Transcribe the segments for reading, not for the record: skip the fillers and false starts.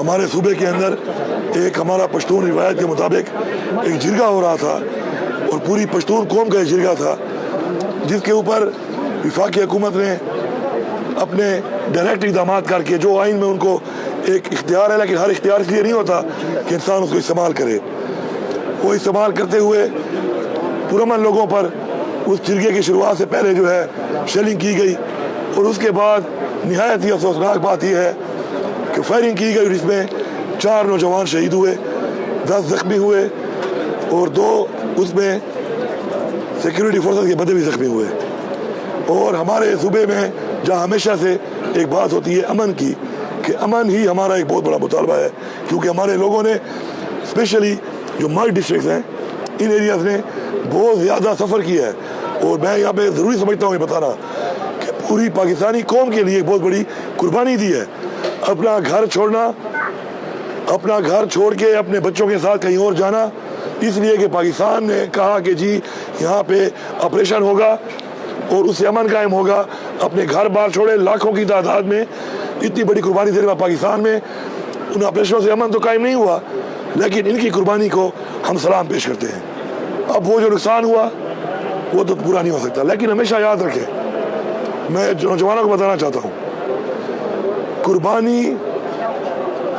हमारे सूबे के अंदर एक हमारा पश्तून रिवायत के मुताबिक एक जिरगा हो रहा था और पूरी पश्तून कौम का एक जिरगा था, जिसके ऊपर वफाकी हुकूमत ने अपने डायरेक्ट इक़दाम करके, जो आइन में उनको एक इख्तियार है, लेकिन हर इख्तियार इसलिए नहीं होता कि इंसान उसको इस्तेमाल करे, वो इस्तेमाल करते हुए पुरअमन लोगों पर उस जिरगे की शुरुआत से पहले जो है शेलिंग की गई और उसके बाद निहायत ही अफसोसनाक बात यह है कि फायरिंग की गई, जिसमें 4 नौजवान शहीद हुए, 10 जख्मी हुए और 2 उसमें सिक्योरिटी फोर्सेस के बंदे भी जख्मी हुए। और हमारे सूबे में जहाँ हमेशा से एक बात होती है अमन की, कि अमन ही हमारा एक बहुत बड़ा मुतालबा है, क्योंकि हमारे लोगों ने स्पेशली जो मर्ड डिस्ट्रिक्ट हैं इन एरियाज ने बहुत ज़्यादा सफ़र किया है। और मैं यहाँ पे ज़रूरी समझता हूँ ये बताना कि पूरी पाकिस्तानी कौम के लिए एक बहुत बड़ी कुर्बानी दी है। अपना घर छोड़ना, अपना घर छोड़ के अपने बच्चों के साथ कहीं और जाना, इसलिए कि पाकिस्तान ने कहा कि जी यहाँ पे ऑपरेशन होगा और उससे अमन कायम होगा। अपने घर बाहर छोड़े, लाखों की तादाद में इतनी बड़ी कुर्बानी देने वाले पाकिस्तान में उन ऑपरेशनों से अमन तो कायम नहीं हुआ, लेकिन इनकी कुर्बानी को हम सलाम पेश करते हैं। अब वो जो नुकसान हुआ वो तो पूरा नहीं हो सकता, लेकिन हमेशा याद रखें, मैं नौजवानों को बताना चाहता हूँ, कुर्बानी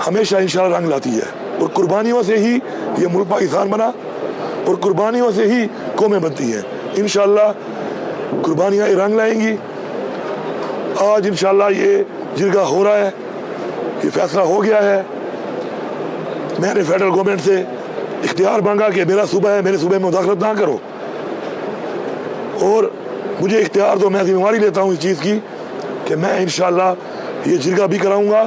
हमेशा इंशाअल्लाह रंग लाती है और कुर्बानियों से ही ये मुल्क पाकिस्तान बना और कुर्बानियों से ही कौमें बनती हैं। इंशाअल्लाह कुर्बानियाँ रंग लाएंगी। आज इंशाअल्लाह ये जिरगा हो रहा है, ये फैसला हो गया है। मैंने फेडरल गवर्नमेंट से इख्तियार मांगा कि मेरा सूबा है, मेरे सूबे में मुदाखलत ना करो, और मुझे इख्तियार दो। मैं जिम्मेवारी लेता हूँ इस चीज़ की कि मैं इंशाअल्लाह ये जिरगा भी कराऊंगा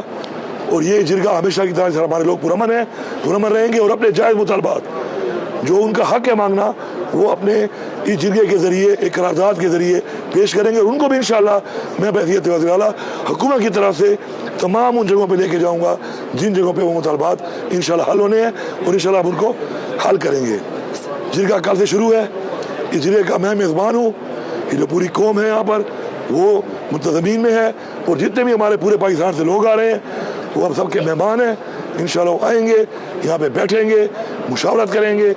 और ये जिरगा हमेशा की तरह हमारे लोग पुरअमन हैं, पुरअमन रहेंगे और अपने जायज़ मुतालबात जो उनका हक है मांगना वो अपने इस जिरगे के ज़रिए, एक करारदाद के ज़रिए पेश करेंगे। और उनको भी इंशाअल्लाह मैं बहैसियत वज़ीर आला हुकूमत की तरफ से तमाम उन जगहों पे लेके जाऊंगा जिन जगहों पे वो मुतालबात इंशाअल्लाह हल होने हैं और इंशाअल्लाह हम उनको हल करेंगे। जिरगा कल से शुरू है, इस जिरगे का मैं मेज़बान हूँ। ये जो पूरी कौम है यहाँ पर वो मुंतज़मीन में है और जितने भी हमारे पूरे पाकिस्तान से लोग आ रहे हैं वो हम सबके मेहमान हैं। इंशाअल्लाह आएंगे, यहाँ पे बैठेंगे, मुशावरत करेंगे,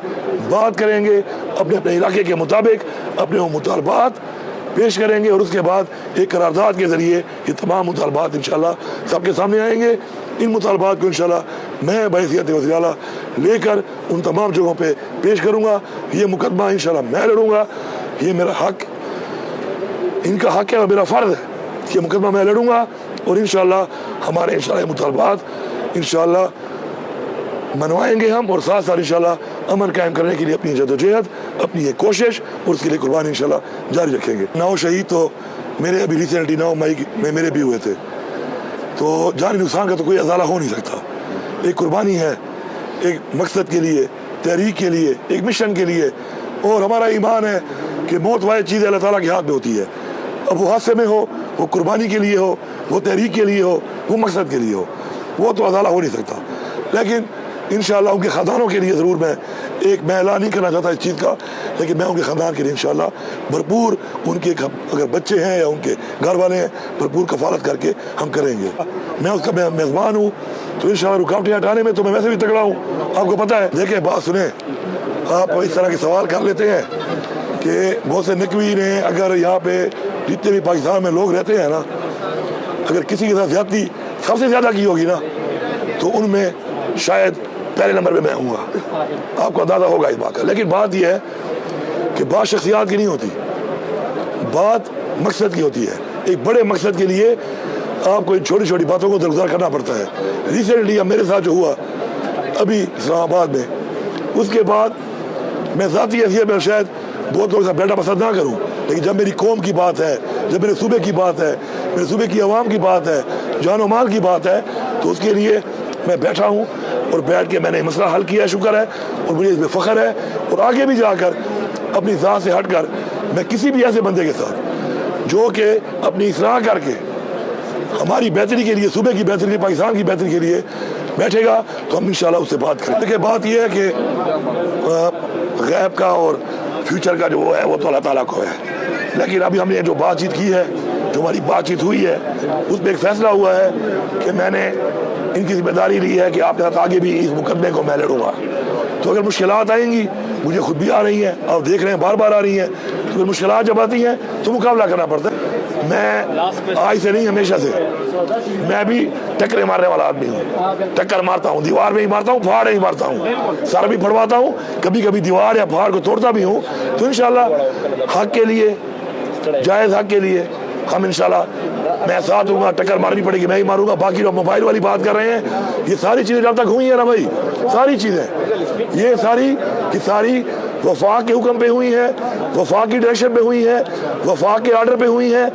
बात करेंगे, अपने अपने इलाके के मुताबिक अपने वो मुतालबात पेश करेंगे और उसके बाद एक करारदाद के ज़रिए ये तमाम मुतालबात इंशाअल्लाह सबके सामने आएंगे। इन मुतालबात को इंशाअल्लाह मैं बहैसियत वज़ीर आला लेकर उन तमाम जगहों पे पेश करूँगा। ये मुकदमा इंशाअल्लाह मैं लड़ूँगा, ये मेरा हक, इनका हक है और मेरा फ़र्ज़ है, ये मुकदमा मैं लड़ूँगा और इंशाअल्लाह हमारे इंशाअल्लाह मुतालबात इंशाअल्लाह मनवाएंगे हम और साथ साथ इंशाअल्लाह अमन कायम करने के लिए अपनी जदोजहद, अपनी ये कोशिश और उसके लिए कुर्बानी इंशाअल्लाह जारी रखेंगे। 9 शहीद तो मेरे अभी रिसेंटली 9 मई में मेरे भी हुए थे, तो जानी नुकसान का तो कोई अजाला हो नहीं सकता। एक कुर्बानी है एक मकसद के लिए, तहरीक के लिए, एक मिशन के लिए, और हमारा ईमान है कि मौत वाहिद चीज़ अल्लाह ताला के हाथ में होती है। अब वो हादसे में हो, वो कुर्बानी के लिए हो, वो तहरीक के लिए हो, वो मकसद के लिए हो, वो तो अजाला हो नहीं सकता। लेकिन इंशाअल्लाह उनके ख़ानदानों के लिए ज़रूर मैं ऐलान नहीं करना चाहता इस चीज़ का, लेकिन मैं उनके ख़ानदान के लिए इंशाअल्लाह भरपूर, उनके अगर बच्चे हैं या उनके घर वाले हैं, भरपूर कफ़ालत करके हम करेंगे। मैं उसका मेज़बान हूँ, तो इंशाअल्लाह रुकावटें हटाने में तो मैं वैसे भी तगड़ा हूँ, आपको पता है। देखिए बात सुने, आप इस तरह के सवाल कर लेते हैं कि बहुत से नकवी ने, अगर यहाँ पे जितने भी पाकिस्तान में लोग रहते हैं ना, अगर किसी के साथ ज़्यादती सबसे ज़्यादा की होगी ना, तो उनमें शायद पहले नंबर पे मैं हूँगा। आपको अंदाज़ा होगा इस बात का। लेकिन बात यह है कि बात शख्सियात की नहीं होती, बात मकसद की होती है। एक बड़े मकसद के लिए आपको इन छोटी छोटी बातों को दरगुजार करना पड़ता है। रिसेंटली अब मेरे साथ जो हुआ अभी इस्लामाबाद में, उसके बाद मैं ज़ाती हैसियत में शायद बहुत लोगों से बैठना पसंद ना करूँ, लेकिन जब मेरी कौम की बात है, जब मेरे सूबे की बात है, मेरे सूबे की आवाम की बात है, जान और माल की बात है, तो उसके लिए मैं बैठा हूँ और बैठ के मैंने मसला हल किया, शुक्र है, और मुझे इसमें फ़ख्र है। और आगे भी जाकर अपनी ज़ात से हटकर मैं किसी भी ऐसे बंदे के साथ जो कि अपनी इस्लाह करके हमारी बेहतरी के लिए, सूबे की बेहतरी, पाकिस्तान की बेहतरी के लिए बैठेगा, तो हम इंशाअल्लाह उससे बात करें। देखिए बात यह है कि गैब का और फ्यूचर का जो है वो तो अल्लाह ताला को है, लेकिन अभी हमने जो बातचीत की है, जो हमारी बातचीत हुई है, उसमें एक फ़ैसला हुआ है कि मैंने ان کی ذمہ داری لی ہے کہ آپ کے ساتھ آگے بھی اس مقدمے کو میں لڑوں گا. تو اگر مشکلات آئیں گی، مجھے خود بھی آ رہی ہیں، آپ دیکھ رہے ہیں بار بار آ رہی ہیں، تو اگر مشکلات جب آتی ہیں تو مقابلہ کرنا پڑتا ہے. میں آج سے نہیں، ہمیشہ سے میں بھی ٹکرے مارنے والا آدمی ہوں. ٹکر مارتا ہوں، دیوار میں ہی مارتا ہوں، پہاڑ ہی مارتا ہوں، سر بھی پھڑواتا ہوں، کبھی کبھی دیوار یا پہاڑ کو توڑتا بھی ہوں. تو انشاءاللہ حق کے لیے، جائز حق کے لیے ہم انشاءاللہ میں ساتھ ہوں گا. ٹکر مارنی پڑے گی میں ہی ماروں گا. باقی لوگ موبائل والی بات کر رہے ہیں، یہ ساری چیزیں جب تک ہوئی ہیں نا بھائی، ساری چیزیں یہ ساری کی ساری وفاق کے حکم پہ ہوئی ہیں، وفاق کی ڈائریکشن پہ ہوئی ہیں، وفاق کے آرڈر پہ ہوئی ہیں.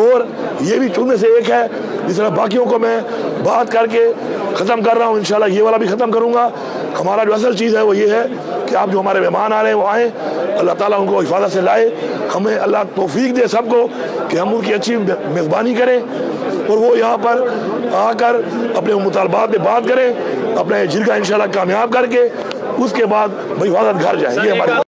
اور یہ بھی چن میں سے ایک ہے جس طرح باقیوں کو میں بات کر کے ختم کر رہا ہوں، انشاءاللہ یہ والا بھی ختم کروں گا. ہمارا جو اصل چیز ہے وہ یہ ہے کہ آپ جو ہمارے مہمان آ رہے ہیں وہ آئیں، اللہ تعالیٰ ان کو حفاظت سے لائے. ہمیں اللہ توفیق دے سب کو کہ ہم ان کی اچھی میزبانی کریں اور وہ یہاں پر آ کر اپنے مطالبات میں بات کریں، اپنا یہ جرگہ انشاءاللہ کامیاب کر کے اس کے بعد حفاظت گھر جائیں. یہ ہماری